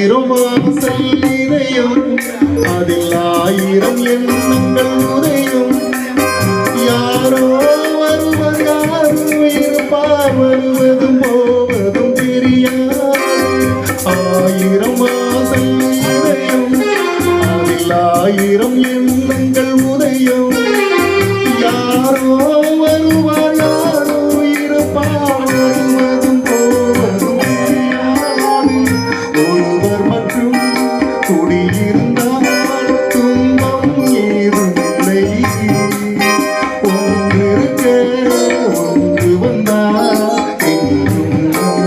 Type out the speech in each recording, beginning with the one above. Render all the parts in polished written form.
ஆயிரம் ஆசை இதயம் அதில் ஆயிரம் எண்ணங்கள் உதயம் யாரோ வருவர் யாரும் இருப்பார் வருவதும் போவதும் தெரியாது ஆயிரம் ஆசை இதயம் அதில் ஆயிரம் எண்ணங்கள் உதயம் யாரோ வருவார் யாரோ இருப்பார் வருவதும் போவதும் தெரியாது ஒருவர் மட்டும் குடியிருந்தால் துன்பம் ஏதுமில்லை ஒன்றிருக்க ஒன்று வந்தால் என்றும்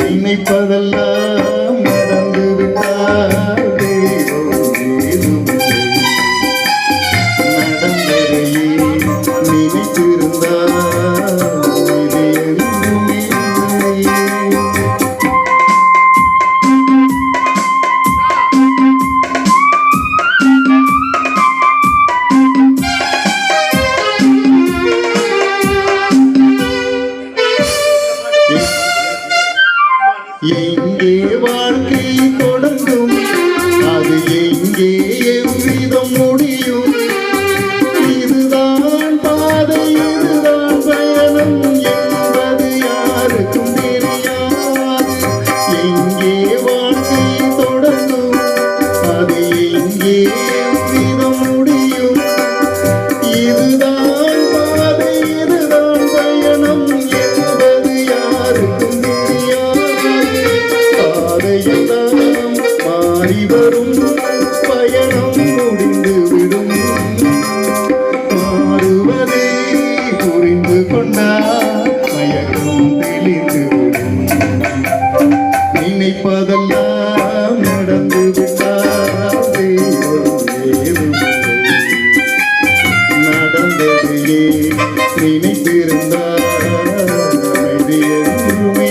நினைப்பதெல்லாம் நடந்து விட்டால் தெய்வம் ஏதுமில்லை நடந்ததையே நினைத்திருந்தால் இது எதுவுமே இல்லை எங்கே வாழ்க்கை தொடங்கும் அது எங்கே எவ்விதம் முடியும் இதுதான் பாதை இதுதான் பயணம் என்பது யாருக்கும் தெரியாது எங்கே வாழ்க்கை தொடங்கும் அது எங்கே எவ்விதம் முடியும் இதுதான் பாதை இதுதான் பயணம் என்பது யாருக்கும் தெரியாது பாதையெல்லாம் மாறி வரும் பயணம் முடிந்துவிடும் மாறுவதை புரிந்து கொண்டால் மயக்கம் தெளிந்துவிடும் நினைப்பதெல்லாம் நடந்து விட்டால் தெய்வம் ஏதுமில்லை நடந்ததையே நினைத்திருந்தால் அமைதி என்றுமே